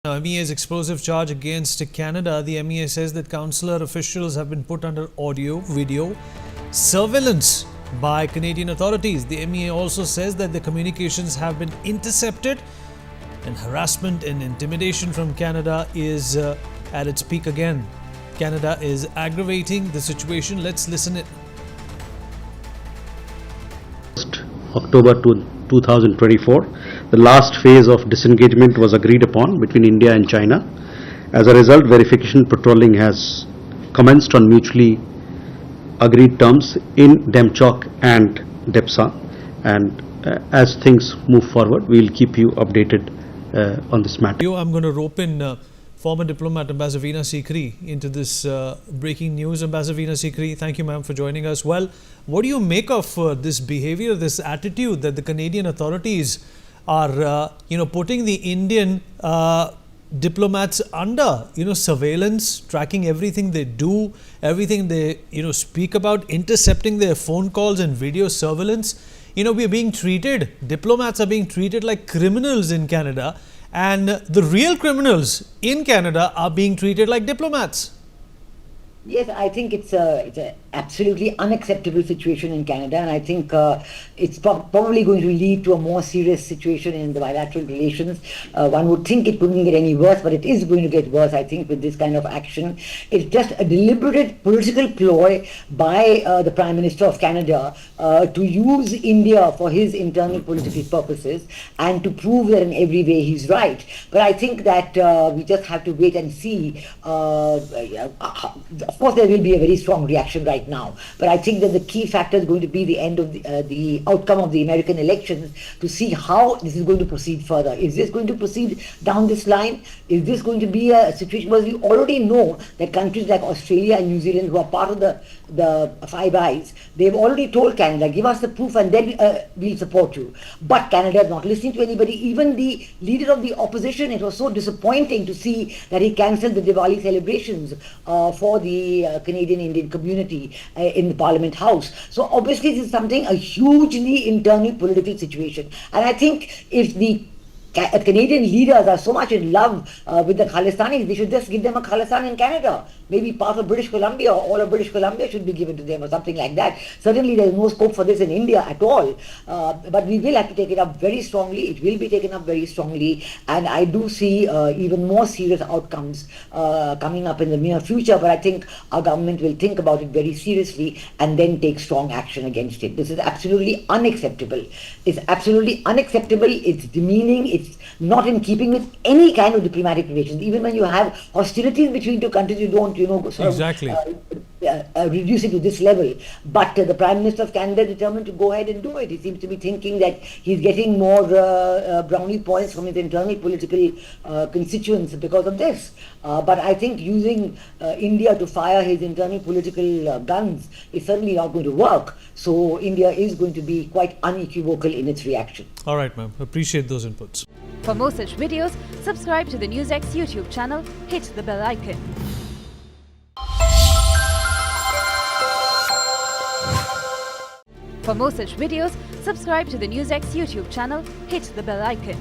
MEA's explosive charge against Canada. The MEA says that consular officials have been put under audio, video surveillance by Canadian authorities. The MEA also says that the communications have been intercepted and harassment and intimidation from Canada is at its peak again. Canada is aggravating the situation. Let's listen it. October 2024, the last phase of disengagement was agreed upon between India and China. As a result, verification patrolling has commenced on mutually agreed terms in Demchok and Depsa, and as things move forward, we will keep you updated on this matter. I'm going to rope in former diplomat Ambassador Veena Sikri into this breaking news. Ambassador Veena Sikri, thank you, ma'am, for joining us. Well, what do you make of this behavior, this attitude that the Canadian authorities are, putting the Indian diplomats under, surveillance, tracking everything they do, everything they, speak about, intercepting their phone calls and video surveillance? We are being treated, diplomats are being treated like criminals in Canada, and the real criminals in Canada are being treated like diplomats. Yes, I think it's an absolutely unacceptable situation in Canada, and I think it's probably going to lead to a more serious situation in the bilateral relations. One would think it wouldn't get any worse, but it is going to get worse, I think, with this kind of action. It's just a deliberate political ploy by the Prime Minister of Canada to use India for his internal political purposes and to prove that in every way he's right. But I think that we just have to wait and see. Of course, there will be a very strong reaction right now, but I think that the key factor is going to be the end of the outcome of the American elections to see how this is going to proceed further. Is this going to proceed down this line? Is this going to be a situation where we already know that countries like Australia and New Zealand, who are part of the Five Eyes, they've already told Canada, give us the proof and then we'll support you. But Canada is not listening to anybody. Even the leader of the opposition, it was so disappointing to see that he cancelled the Diwali celebrations for the Canadian Indian community in the Parliament House. So obviously this is a hugely internal political situation. And I think if the Canadian leaders are so much in love with the Khalistanis, they should just give them a Khalistan in Canada. Maybe part of British Columbia or all of British Columbia should be given to them or something like that. Certainly there is no scope for this in India at all. But we will have to take it up very strongly. It will be taken up very strongly. And I do see even more serious outcomes coming up in the near future. But I think our government will think about it very seriously and then take strong action against it. This is absolutely unacceptable. It's absolutely unacceptable. It's demeaning. It's not in keeping with any kind of diplomatic relations. Even when you have hostilities between two countries, you don't, exactly. Reduce it to this level. But the Prime Minister of Canada is determined to go ahead and do it. He seems to be thinking that he's getting more brownie points from his internal political constituents because of this. But I think using India to fire his internal political guns is certainly not going to work. So India is going to be quite unequivocal in its reaction. All right, ma'am. Appreciate those inputs. For more such videos, subscribe to the NewsX YouTube channel, hit the bell icon. For more such videos, subscribe to the NewsX YouTube channel, hit the bell icon.